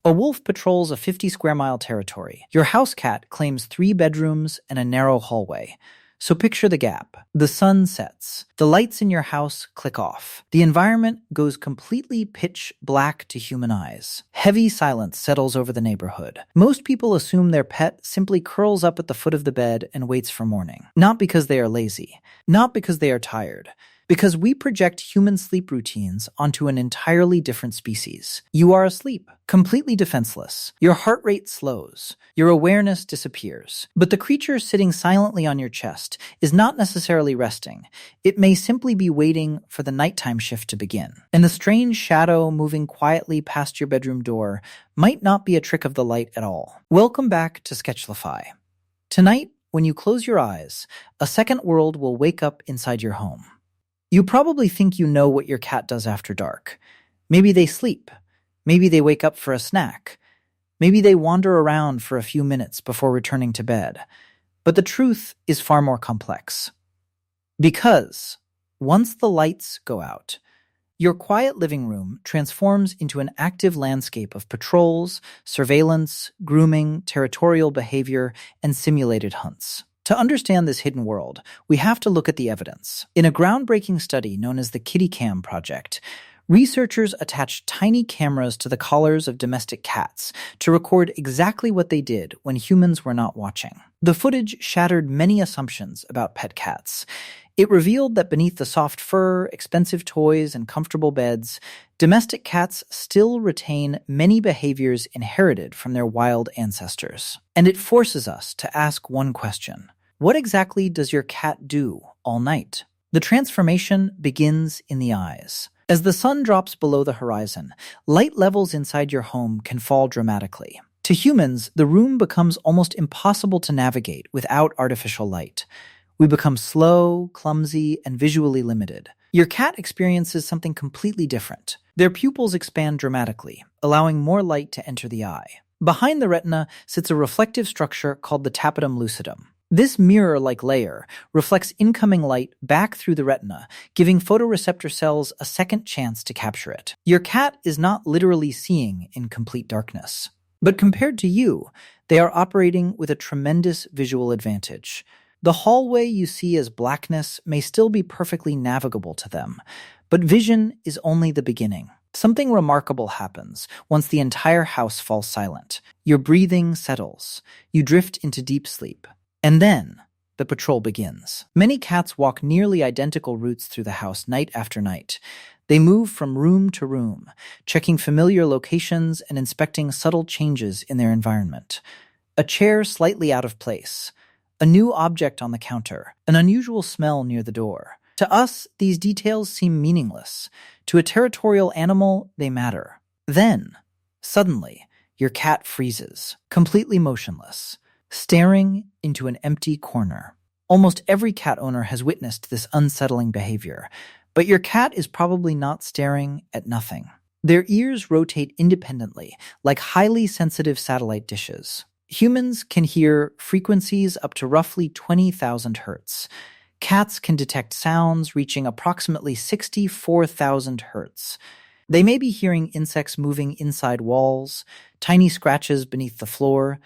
A wolf patrols a 50-square-mile territory. Your house cat claims 3 bedrooms and a narrow hallway. So picture the gap. The sun sets. The lights in your house click off. The environment goes completely pitch black to human eyes. Heavy silence settles over the neighborhood. Most people assume their pet simply curls up at the foot of the bed and waits for morning. Not because they are lazy. Not because they are tired. Because we project human sleep routines onto an entirely different species. You are asleep, completely defenseless. Your heart rate slows. Your awareness disappears. But the creature sitting silently on your chest is not necessarily resting. It may simply be waiting for the nighttime shift to begin. And the strange shadow moving quietly past your bedroom door might not be a trick of the light at all. Welcome back to Sketchlify. Tonight, when you close your eyes, a second world will wake up inside your home. You probably think you know what your cat does after dark. Maybe they sleep. Maybe they wake up for a snack. Maybe they wander around for a few minutes before returning to bed. But the truth is far more complex. Because once the lights go out, your quiet living room transforms into an active landscape of patrols, surveillance, grooming, territorial behavior, and simulated hunts. To understand this hidden world, we have to look at the evidence. In a groundbreaking study known as the KittyCam Project, researchers attached tiny cameras to the collars of domestic cats to record exactly what they did when humans were not watching. The footage shattered many assumptions about pet cats. It revealed that beneath the soft fur, expensive toys, and comfortable beds, domestic cats still retain many behaviors inherited from their wild ancestors. And it forces us to ask one question. What exactly does your cat do all night? The transformation begins in the eyes. As the sun drops below the horizon, light levels inside your home can fall dramatically. To humans, the room becomes almost impossible to navigate without artificial light. We become slow, clumsy, and visually limited. Your cat experiences something completely different. Their pupils expand dramatically, allowing more light to enter the eye. Behind the retina sits a reflective structure called the tapetum lucidum. This mirror-like layer reflects incoming light back through the retina, giving photoreceptor cells a second chance to capture it. Your cat is not literally seeing in complete darkness. But compared to you, they are operating with a tremendous visual advantage. The hallway you see as blackness may still be perfectly navigable to them, but vision is only the beginning. Something remarkable happens once the entire house falls silent. Your breathing settles. You drift into deep sleep. And then, the patrol begins. Many cats walk nearly identical routes through the house night after night. They move from room to room, checking familiar locations and inspecting subtle changes in their environment. A chair slightly out of place, a new object on the counter, an unusual smell near the door. To us, these details seem meaningless. To a territorial animal, they matter. Then, suddenly, your cat freezes, completely motionless, staring into an empty corner. Almost every cat owner has witnessed this unsettling behavior, but your cat is probably not staring at nothing. Their ears rotate independently, like highly sensitive satellite dishes. Humans can hear frequencies up to roughly 20,000 hertz. Cats can detect sounds reaching approximately 64,000 hertz. They may be hearing insects moving inside walls, tiny scratches beneath the floor,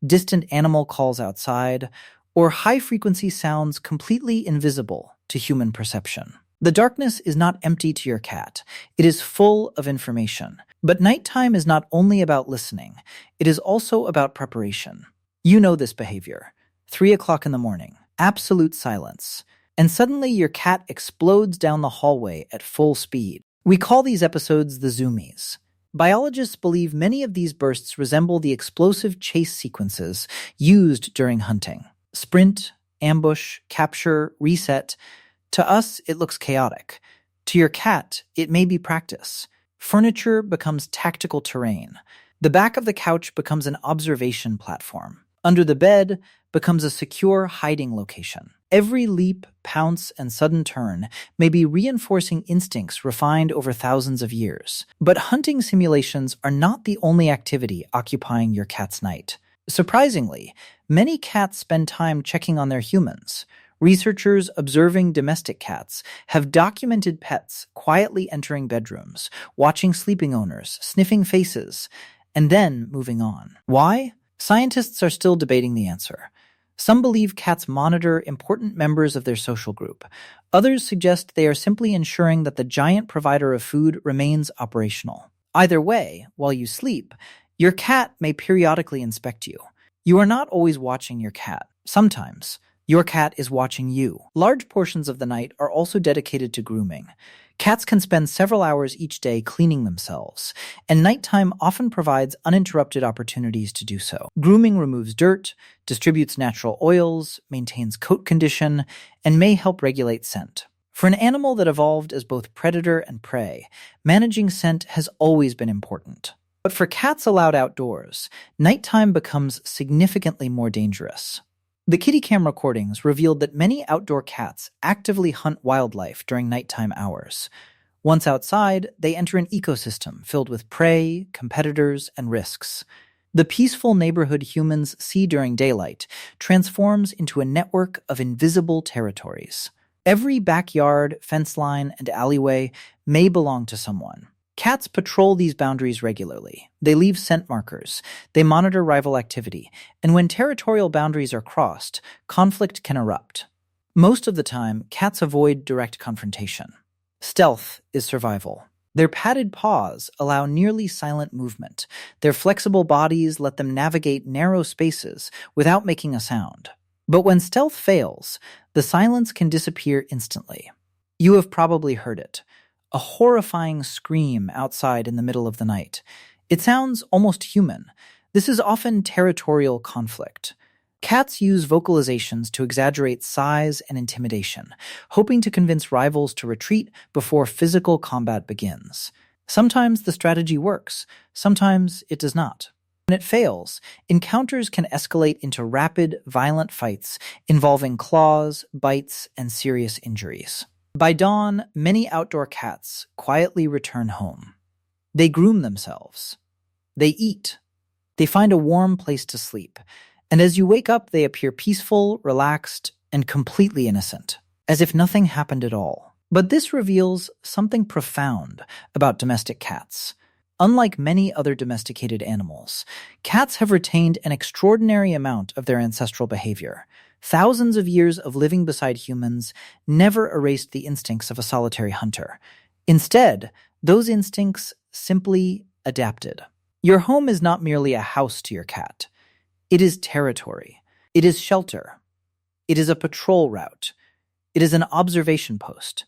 distant animal calls outside, or high-frequency sounds completely invisible to human perception. The darkness is not empty to your cat. It is full of information. But nighttime is not only about listening. It is also about preparation. You know this behavior. 3 o'clock in the morning, absolute silence. And suddenly your cat explodes down the hallway at full speed. We call these episodes the Zoomies. Biologists believe many of these bursts resemble the explosive chase sequences used during hunting. Sprint, ambush, capture, reset. To us, it looks chaotic. To your cat, it may be practice. Furniture becomes tactical terrain. The back of the couch becomes an observation platform. Under the bed becomes a secure hiding location. Every leap, pounce, and sudden turn may be reinforcing instincts refined over thousands of years. But hunting simulations are not the only activity occupying your cat's night. Surprisingly, many cats spend time checking on their humans. Researchers observing domestic cats have documented pets quietly entering bedrooms, watching sleeping owners, sniffing faces, and then moving on. Why? Scientists are still debating the answer. Some believe cats monitor important members of their social group. Others suggest they are simply ensuring that the giant provider of food remains operational. Either way, while you sleep, your cat may periodically inspect you. You are not always watching your cat. Sometimes, your cat is watching you. Large portions of the night are also dedicated to grooming. Cats can spend several hours each day cleaning themselves, and nighttime often provides uninterrupted opportunities to do so. Grooming removes dirt, distributes natural oils, maintains coat condition, and may help regulate scent. For an animal that evolved as both predator and prey, managing scent has always been important. But for cats allowed outdoors, nighttime becomes significantly more dangerous. The KittyCam recordings revealed that many outdoor cats actively hunt wildlife during nighttime hours. Once outside, they enter an ecosystem filled with prey, competitors, and risks. The peaceful neighborhood humans see during daylight transforms into a network of invisible territories. Every backyard, fence line, and alleyway may belong to someone. Cats patrol these boundaries regularly. They leave scent markers. They monitor rival activity. And when territorial boundaries are crossed, conflict can erupt. Most of the time, cats avoid direct confrontation. Stealth is survival. Their padded paws allow nearly silent movement. Their flexible bodies let them navigate narrow spaces without making a sound. But when stealth fails, the silence can disappear instantly. You have probably heard it. A horrifying scream outside in the middle of the night. It sounds almost human. This is often territorial conflict. Cats use vocalizations to exaggerate size and intimidation, hoping to convince rivals to retreat before physical combat begins. Sometimes the strategy works, sometimes it does not. When it fails, encounters can escalate into rapid, violent fights involving claws, bites, and serious injuries. By dawn, many outdoor cats quietly return home. They groom themselves. They eat. They find a warm place to sleep. And as you wake up, they appear peaceful, relaxed, and completely innocent, as if nothing happened at all. But this reveals something profound about domestic cats. Unlike many other domesticated animals, cats have retained an extraordinary amount of their ancestral behavior. Thousands of years of living beside humans never erased the instincts of a solitary hunter. Instead, those instincts simply adapted. Your home is not merely a house to your cat. It is territory. It is shelter. It is a patrol route. It is an observation post.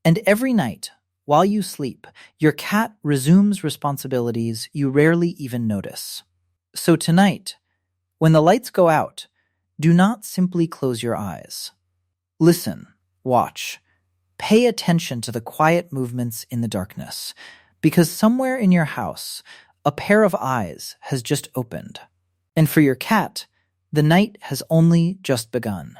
And every night, while you sleep, your cat resumes responsibilities you rarely even notice. So tonight, when the lights go out, do not simply close your eyes. Listen, watch, pay attention to the quiet movements in the darkness, because somewhere in your house, a pair of eyes has just opened. And for your cat, the night has only just begun.